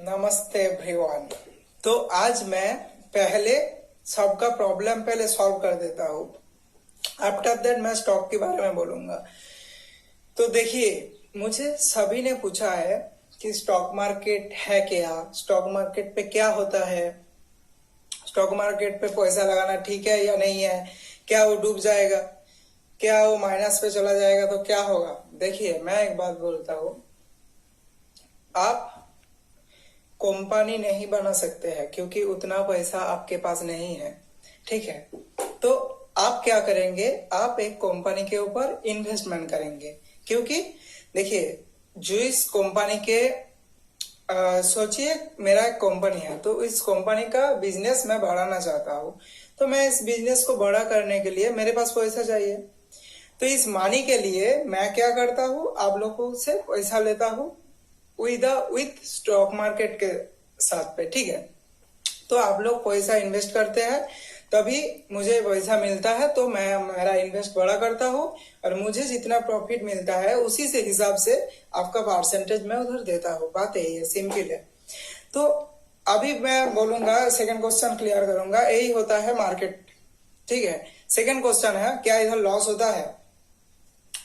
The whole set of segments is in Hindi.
नमस्ते एवरीवन। तो आज मैं पहले सबका प्रॉब्लम पहले सॉल्व कर देता हूँ। आफ्टर दैट मैं स्टॉक के बारे में बोलूंगा। तो देखिए, मुझे सभी ने पूछा है कि स्टॉक मार्केट है क्या, स्टॉक मार्केट पे क्या होता है, स्टॉक मार्केट पे पैसा लगाना ठीक है या नहीं है, क्या वो डूब जाएगा, क्या वो माइनस पे चला जाएगा तो क्या होगा। देखिए, मैं एक बात बोलता हूँ, आप कंपनी नहीं बना सकते हैं क्योंकि उतना पैसा आपके पास नहीं है। ठीक है, तो आप क्या करेंगे, आप एक कंपनी के ऊपर इन्वेस्टमेंट करेंगे। क्योंकि देखिए, जो इस कंपनी के सोचिए मेरा एक कंपनी है, तो इस कंपनी का बिजनेस मैं बढ़ाना चाहता हूँ। तो मैं इस बिजनेस को बड़ा करने के लिए मेरे पास पैसा चाहिए। तो इस मनी के लिए मैं क्या करता हूँ, आप लोगों से पैसा लेता हूँ विथ स्टॉक मार्केट के साथ पे। ठीक है, तो आप लोग पैसा इन्वेस्ट करते हैं तभी मुझे पैसा मिलता है, तो मैं मेरा इन्वेस्ट बड़ा करता हूँ और मुझे जितना प्रॉफिट मिलता है उसी से हिसाब से आपका परसेंटेज मैं उधर देता हूँ। बात यही है, सिंपल है। तो अभी मैं बोलूंगा, सेकंड क्वेश्चन क्लियर करूंगा। यही होता है मार्केट। ठीक है, सेकंड क्वेश्चन है क्या इधर लॉस होता है।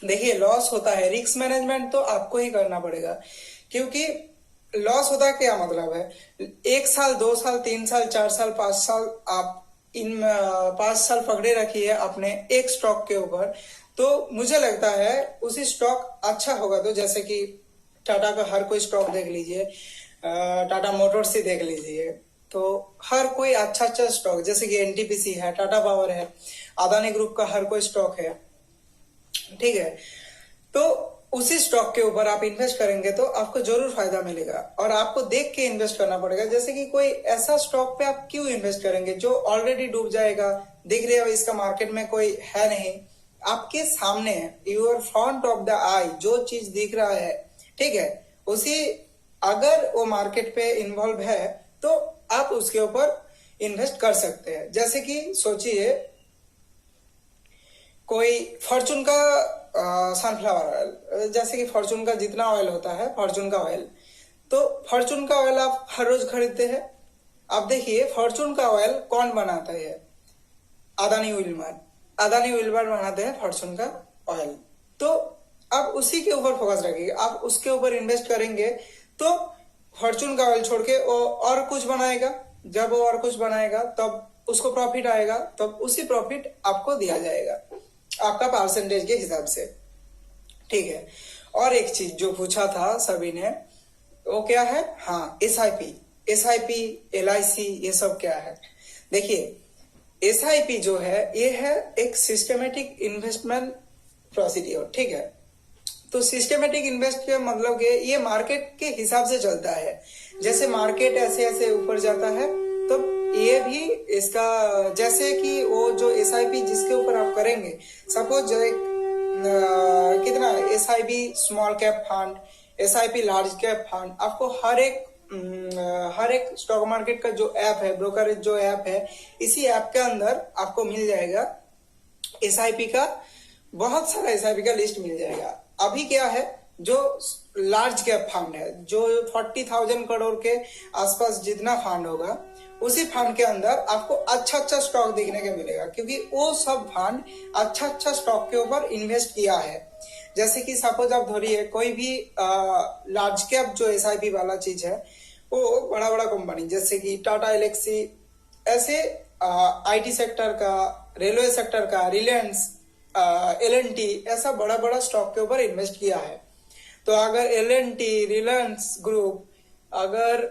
देखिए, लॉस होता है, रिस्क मैनेजमेंट तो आपको ही करना पड़ेगा। क्योंकि लॉस होता है क्या मतलब है, 1 साल 2 साल 3 साल 4 साल 5 साल आप इन 5 साल पकड़े रखिए अपने एक स्टॉक के ऊपर, तो मुझे लगता है उसी स्टॉक अच्छा होगा। तो जैसे कि टाटा का हर कोई स्टॉक देख लीजिए, टाटा मोटर्स ही देख लीजिए, तो हर कोई अच्छा अच्छा स्टॉक, जैसे कि एनटीपीसी है, टाटा पावर है, अदानी ग्रुप का हर कोई स्टॉक है। ठीक है, तो उसी स्टॉक के ऊपर आप इन्वेस्ट करेंगे तो आपको जरूर फायदा मिलेगा। और आपको देख के इन्वेस्ट करना पड़ेगा। जैसे कि कोई ऐसा स्टॉक पे आप क्यों इन्वेस्ट करेंगे जो ऑलरेडी डूब जाएगा, दिख रहा है इसका मार्केट में कोई है नहीं, आपके सामने है, यूर फ्रंट ऑफ द आई, जो चीज दिख रहा है, ठीक है, उसी अगर वो मार्केट पे इन्वॉल्व है तो आप उसके ऊपर इन्वेस्ट कर सकते हैं। जैसे कि सोचिए कोई फॉर्चून का सनफ्लावर ऑयल, जैसे कि फॉर्चून का जितना ऑयल होता है, फॉर्चून का ऑयल, तो फॉर्चून का ऑयल आप हर रोज खरीदते हैं। आप देखिए फॉर्चून का ऑयल कौन बनाता है, अदानी विल्मर, अदानी विल्मर बनाते हैं फॉर्चून का ऑयल। तो आप उसी के ऊपर फोकस रखिए, आप उसके ऊपर इन्वेस्ट करेंगे तो फॉर्चून का ऑयल छोड़ के वो और कुछ बनाएगा। जब वो और कुछ बनाएगा तब उसको प्रॉफिट आएगा, तब उसी प्रॉफिट आपको दिया जाएगा आपका परसेंटेज के हिसाब से। ठीक है, और एक चीज जो पूछा था सभी ने, वो क्या है, हाँ, एसआईपी एलआईसी ये सब क्या है। देखिए, एसआईपी जो है ये है एक सिस्टमेटिक इन्वेस्टमेंट प्रोसीड्योर। ठीक है, तो सिस्टमेटिक इन्वेस्ट का मतलब कि ये मार्केट के हिसाब से चलता है। जैसे मार्केट ऐसे ऐसे ऊपर जाता है तो ये भी इसका, जैसे कि वो जो एसआईपी जिसके ऊपर आप करेंगे, सपोज जो एक कितना SIP small cap fund, SIP large cap fund, आपको हर एक स्टॉक मार्केट का जो ऐप है, ब्रोकरेज जो ऐप है, इसी ऐप के अंदर आपको मिल जाएगा एसआईपी का, बहुत सारा एसआईपी का लिस्ट मिल जाएगा। अभी क्या है, जो लार्ज कैप फंड है, जो 40,000 करोड़ के आसपास जितना फंड होगा, उसी फंड के अंदर आपको अच्छा अच्छा स्टॉक देखने को मिलेगा। क्योंकि वो सब फंड अच्छा अच्छा स्टॉक के ऊपर इन्वेस्ट किया है। जैसे कि सपोज आप धरिए कोई भी लार्ज कैप जो एसआईपी वाला चीज है, वो बड़ा बड़ा कंपनी जैसे कि टाटा एलेक्सी, ऐसे आईटी सेक्टर का, रेलवे सेक्टर का, रिलायंस, एलएनटी, ऐसा बड़ा बड़ा स्टॉक के ऊपर इन्वेस्ट किया है। तो अगर एलएनटी, रिलायंस ग्रुप, अगर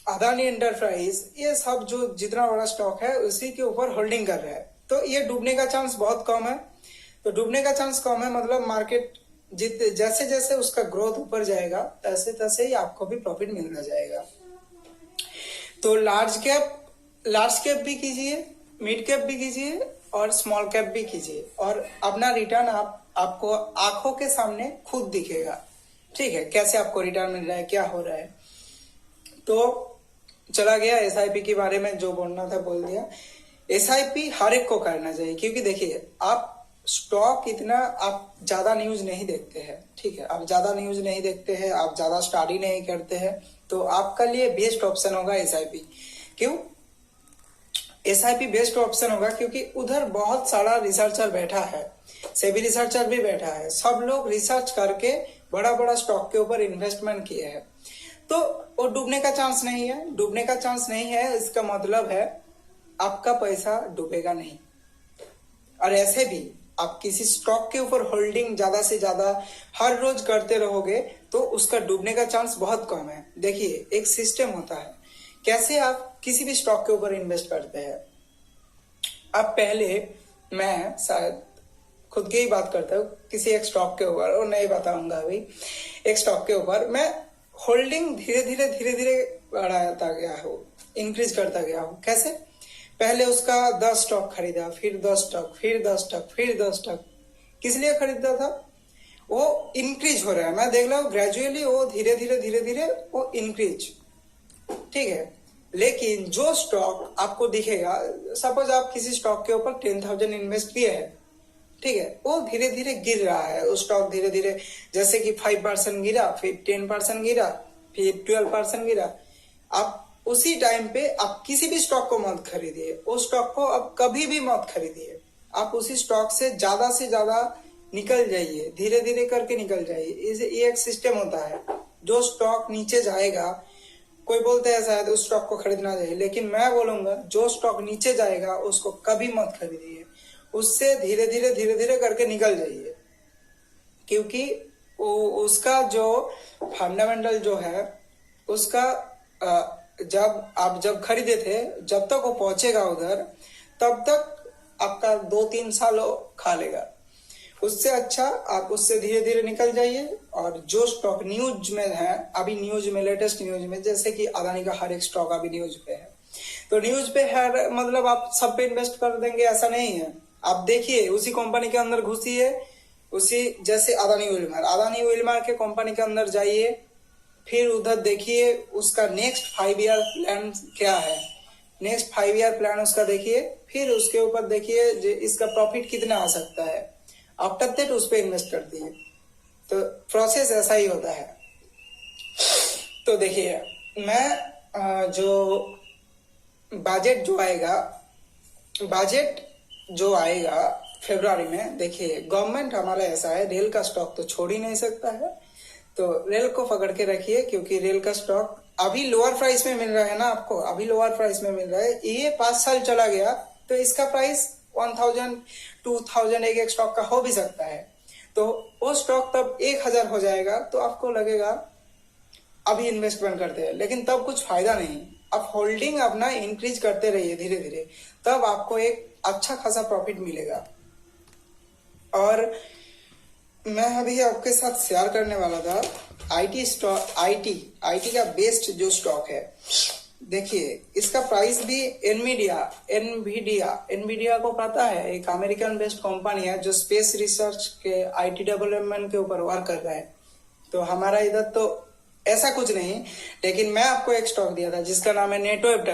अदानी एंटरप्राइज, ये सब जो जितना बड़ा स्टॉक है उसी के ऊपर होल्डिंग कर रहा है, तो ये डूबने का चांस बहुत कम है। तो डूबने का चांस कम है मतलब मार्केट जैसे जैसे उसका ग्रोथ ऊपर जाएगा तैसे तैसे ही आपको भी प्रॉफिट मिलना जाएगा। तो लार्ज कैप भी कीजिए, मिड कैप भी कीजिए और स्मॉल कैप भी कीजिए, और अपना रिटर्न आपको आंखों के सामने खुद दिखेगा। ठीक है, कैसे आपको रिटर्न मिल रहा है, क्या हो रहा है। तो चला गया एसआईपी के बारे में, जो बोलना था बोल दिया। एसआईपी हर एक को करना चाहिए, क्योंकि देखिए आप स्टॉक इतना आप ज्यादा न्यूज नहीं देखते हैं, ठीक है, आप ज्यादा न्यूज नहीं देखते हैं, आप ज्यादा स्टडी नहीं करते हैं, तो आपका लिए बेस्ट ऑप्शन होगा एसआईपी। क्यों एसआईपी बेस्ट ऑप्शन होगा? क्योंकि उधर बहुत सारा रिसर्चर बैठा है, सेबी रिसर्चर भी बैठा है, सब लोग रिसर्च करके बड़ा बड़ा स्टॉक के ऊपर इन्वेस्टमेंट किए हैं, तो वो डूबने का चांस नहीं है। डूबने का चांस नहीं है, इसका मतलब है आपका पैसा डूबेगा नहीं। और ऐसे भी आप किसी स्टॉक के ऊपर होल्डिंग ज्यादा से ज्यादा हर रोज करते रहोगे तो उसका डूबने का चांस बहुत कम है। देखिए, एक सिस्टम होता है कैसे आप किसी भी स्टॉक के ऊपर इन्वेस्ट करते हैं। अब पहले मैं शायद खुद की ही बात करता हूँ किसी एक स्टॉक के ऊपर, और नहीं बताऊंगा अभी। एक स्टॉक के ऊपर मैं होल्डिंग धीरे धीरे बढ़ाता गया हूँ, इंक्रीज करता गया हूँ। कैसे? पहले उसका 10 स्टॉक खरीदा, फिर 10 स्टॉक, फिर 10 स्टॉक, फिर 10 स्टॉक। किस लिए खरीदा था? वो इंक्रीज हो रहा है, मैं देख रहा हूँ ग्रेजुअली वो धीरे धीरे वो इंक्रीज, ठीक है। लेकिन जो स्टॉक आपको दिखेगा, सपोज आप किसी स्टॉक के ऊपर 10,000 इन्वेस्ट किए हैं, ठीक है, वो धीरे धीरे गिर रहा है। वो स्टॉक धीरे धीरे जैसे कि 5% गिरा, फिर 10% गिरा, फिर 12% गिरा। आप उसी टाइम पे आप किसी भी स्टॉक को मत खरीदिए, उस स्टॉक को अब कभी भी मत खरीदिए। आप उसी स्टॉक से ज्यादा निकल जाइए, धीरे धीरे करके निकल जाइए। ये एक सिस्टम होता है। जो स्टॉक नीचे जाएगा, कोई बोलते हैं शायद उस स्टॉक को खरीदना चाहिए, लेकिन मैं बोलूंगा जो स्टॉक नीचे जाएगा उसको कभी मत खरीदिए, उससे धीरे धीरे करके निकल जाइए। क्योंकि उसका जो फंडामेंटल जो है उसका जब खरीदे थे, जब तक वो पहुंचेगा उधर, तब तक आपका 2-3 साल खा लेगा। उससे अच्छा आप उससे धीरे धीरे निकल जाइए। और जो स्टॉक न्यूज में है, अभी न्यूज में, लेटेस्ट न्यूज में, जैसे कि अदानी का हर एक स्टॉक अभी न्यूज पे है, तो न्यूज पे है मतलब आप सब पे इन्वेस्ट कर देंगे ऐसा नहीं है। आप देखिए, उसी कंपनी के अंदर घुसिए, उसी जैसे अदानी विल्मर के कंपनी के अंदर जाइए, फिर उधर देखिए उसका नेक्स्ट 5 ईयर प्लान क्या है, नेक्स्ट 5 ईयर प्लान उसका देखिए, फिर उसके ऊपर देखिए इसका प्रॉफिट कितना आ सकता है। आफ्टर दैट उस पर इन्वेस्ट कर दिए। तो प्रोसेस ऐसा ही होता है। तो देखिए, मैं जो बजट जो आएगा फरवरी में, देखिए गवर्नमेंट हमारा ऐसा है, रेल का स्टॉक तो छोड़ ही नहीं सकता है, तो रेल को पकड़ के रखिए। क्योंकि रेल का स्टॉक अभी लोअर प्राइस में मिल रहा है ना, आपको अभी लोअर प्राइस में मिल रहा है। ये 5 साल चला गया तो इसका प्राइस 1,000 2,000 एक स्टॉक का हो भी सकता है। तो वो स्टॉक तब 1,000 हो जाएगा, तो आपको लगेगा अभी इन्वेस्टमेंट करते हैं, लेकिन तब कुछ फायदा नहीं। आप होल्डिंग अपना इंक्रीज करते रहिए धीरे धीरे, तब आपको एक अच्छा खासा प्रॉफिट मिलेगा। और मैं अभी आपके साथ शेयर करने वाला था आईटी का बेस्ट जो स्टॉक है। देखिए, इसका प्राइस भी एनवीडिया को पता है, एक अमेरिकन बेस्ड कंपनी है जो स्पेस रिसर्च के आईटी डेवलपमेंट के ऊपर वर्क कर रहा है। तो हमारा इधर तो ऐसा कुछ नहीं, लेकिन मैं आपको एक स्टॉक दिया था जिसका नाम है नेटवेब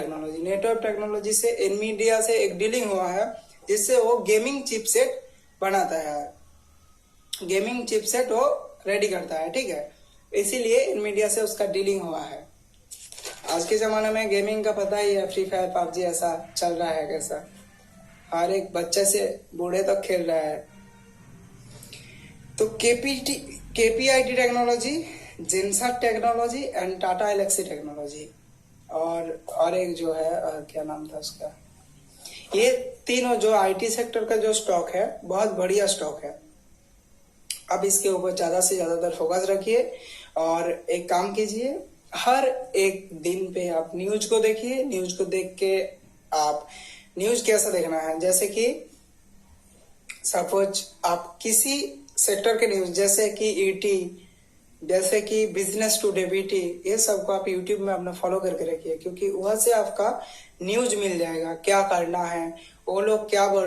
टेक्नोलॉजी से एनवीडिया से एक डीलिंग हुआ है, जिससे वो गेमिंग चिपसेट बनाता है, गेमिंग चिपसेट वो रेडी करता है, ठीक है। इसीलिए एनवीडिया से उसका डीलिंग हुआ है। आज के जमाने में गेमिंग का पता ही है, फ्री फायर, पबजी ऐसा चल रहा है कैसा, हर एक बच्चे से बूढ़े तक खेल रहा है। तो KPIT technology, Zensar technology and Tata Elxsi technology, और एक जो है क्या नाम था उसका, ये तीनों जो आईटी सेक्टर का जो स्टॉक है बहुत बढ़िया स्टॉक है। अब इसके ऊपर ज्यादा से ज्यादातर फोकस रखिए और एक काम कीजिए, हर एक दिन पे आप न्यूज को देखिए। न्यूज को देख के आप न्यूज कैसा देखना है, जैसे कि सपोज आप किसी सेक्टर के न्यूज जैसे कि ईटी, जैसे कि बिजनेस टुडे, बीटी, ये सब को आप यूट्यूब में अपना फॉलो करके रखिए, क्योंकि वहां से आपका न्यूज मिल जाएगा क्या करना है, वो लोग क्या बोल